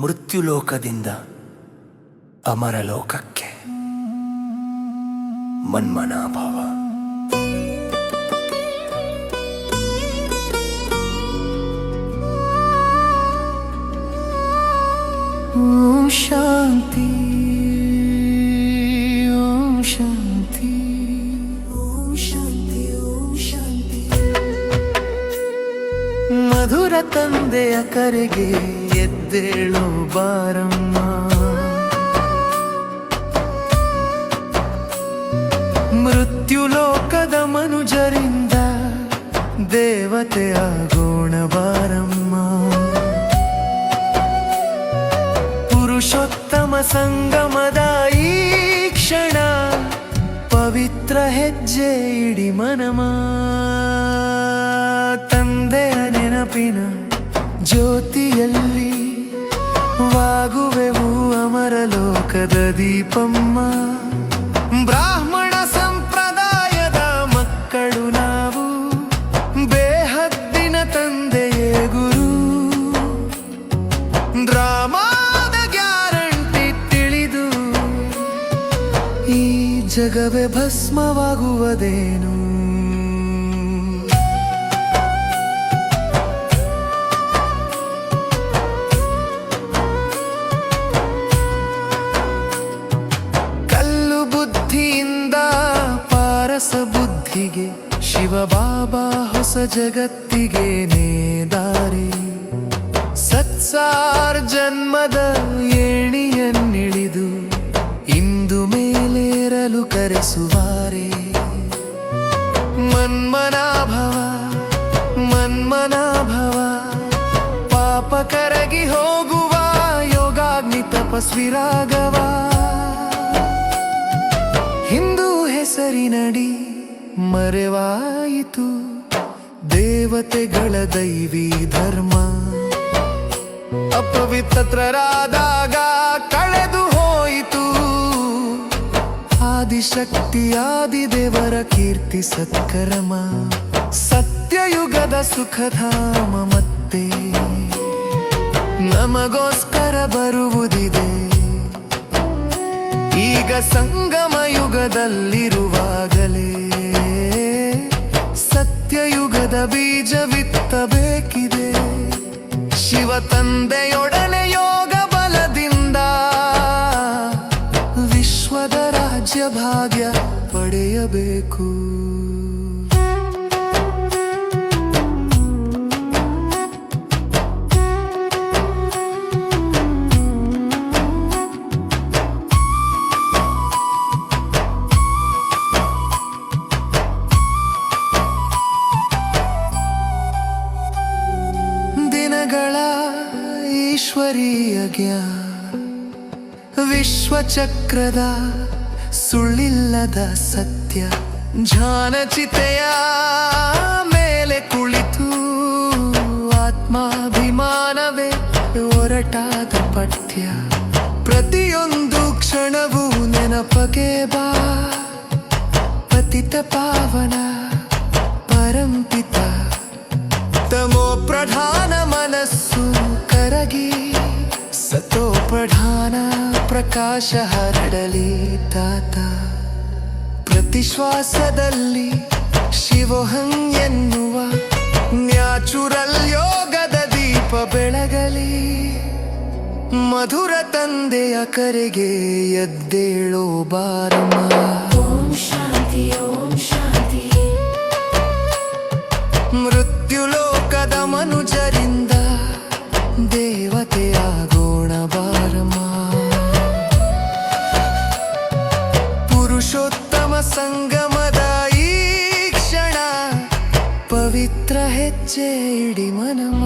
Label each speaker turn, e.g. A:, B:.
A: ಮೃತ್ಯುಲೋಕದಿಂದ ಅಮರಲೋಕಕ್ಕೆ ಮನ್ಮನಾಭವ.
B: ಓಂ ಶಾಂತಿ, ಓಂ ಶಾಂತಿ, ಓಂ ಶಾಂತಿ, ಓಂ ಶಾಂತಿ. ಮಧುರ ತಂದೆಯ ಕರೆಗೆ ಎದ್ದೇಳು ಬಾರಮ್ಮ. ಮೃತ್ಯುಲೋಕದ ಮನುಜರಿಂದ ದೇವತೆಯಾಗೋಣ ಬಾರಮ್ಮ. ಪುರುಷೋತ್ತಮ ಸಂಗಮದ ಈ ಕ್ಷಣ ಪವಿತ್ರ ಹೆಜ್ಜೆ ಇಡಿ ಮನಮ. ತಂದೆಯ ನೆನಪಿನ ಜ್ಯೋತಿಯಲ್ಲಿ ವಾಗುವೆವು ಅಮರಲೋಕದ ದೀಪಮ್ಮ. ಬ್ರಾಹ್ಮಣ ಸಂಪ್ರದಾಯದ ಮಕ್ಕಳು ನಾವು, ಬೇಹದ್ದಿನ ತಂದೆಯೇ ಗುರು. ಡ್ರಾಮಾದ ಗ್ಯಾರಂಟಿ ತಿಳಿದು ಈ ಜಗವೇ ಭಸ್ಮವಾಗುವುದೇನು. ಬುದ್ಧಿಗೆ ಶಿವಬಾಬಾ ಹೊಸ ಜಗತ್ತಿಗೆ ನೇದಾರಿ. ಸತ್ಸಾರ್ ಜನ್ಮದ ಏಣಿಯನ್ನಿಳಿದು ಇಂದು ಮೇಲೇರಲು ಕರೆಸುವಾರೆ. ಮನ್ಮನಾಭವ ಮನ್ಮನಾಭವ, ಪಾಪ ಕರಗಿ ಹೋಗುವ ಯೋಗಾಗ್ನಿ ತಪಸ್ವಿರಾಗವ. ಹಿಂದೂ ಹೆಸರಿನಡಿ ಮರೆವಾಯಿತು ದೇವತೆಗಳ ದೈವಿ ಧರ್ಮ. ಅಪವಿತ್ರರಾದಾಗ ಕಳೆದು ಹೋಯಿತು ಆದಿಶಕ್ತಿ ಆದಿದೇವರ ಕೀರ್ತಿ ಸತ್ಕರ್ಮ. ಸತ್ಯಯುಗದ ಸುಖಧಾಮ ಮತ್ತೆ ನಮಗೋಸ್ಕರ ಬರುವುದಿದೆ. ಈಗ ಸಂಗಮ ಯುಗದಲ್ಲಿರುವಾಗಲೇ ಸತ್ಯಯುಗದ ಬೀಜವಿತ್ತಬೇಕಿದೆ. ಶಿವ ತಂದೆಯೊಡನೆ ಯೋಗ ಬಲದಿಂದ ವಿಶ್ವದ ರಾಜ್ಯ ಭಾಗ್ಯ ಪಡೆಯಬೇಕು. ಈಶ್ವರೀಯ ಜ್ಞಾನ, ವಿಶ್ವಚಕ್ರದ ಸುಳ್ಳಿಲ್ಲದ ಸತ್ಯ, ಜ್ಞಾನಚಿತೆಯ ಮೇಲೆ ಕುಳಿತು ಆತ್ಮಾಭಿಮಾನವೇ ಹೊರಟಾದ ಪಠ್ಯ. ಪ್ರತಿಯೊಂದು ಕ್ಷಣವೂ ನೆನಪಗೆ ಬಾ ಪತಿತ ಪಾವನ ಪರಂಪಿತ. ತಮೋ ಪ್ರಧಾನ ಮನಸ್ಸು ಕರಗಿ ಸತೋ ಪ್ರಧಾನ ಪ್ರಕಾಶ ಹರಡಲಿ ತಾತ. ಪ್ರತಿ ಶ್ವಾಸದಲ್ಲಿ ಶಿವೋಹಂ ಎನ್ನುವ ನ್ಯಾಚುರಲ್ ಯೋಗದ ದೀಪ ಬೆಳಗಲಿ. ಮಧುರ ತಂದೆಯ ಕರೆಗೆ ಎದ್ದೇಳೋ ಬಾರಮ್ಮ.
C: ಓಂ ಶಾಂತಿ, ಓಂ ಶಾಂತಿ.
B: ಮೃತ್ಯುಲೋಕದ ಮನುಜರಿಂದ ದೇವತೆಯಾಗೋಣ ಬಾರಮ್ಮ. ಪುರುಷೋತ್ತಮ ಸಂಗಮದ ಈ ಕ್ಷಣ ಪವಿತ್ರ ಹೆಜ್ಜೆ ಇಡಿ ಮನಮ.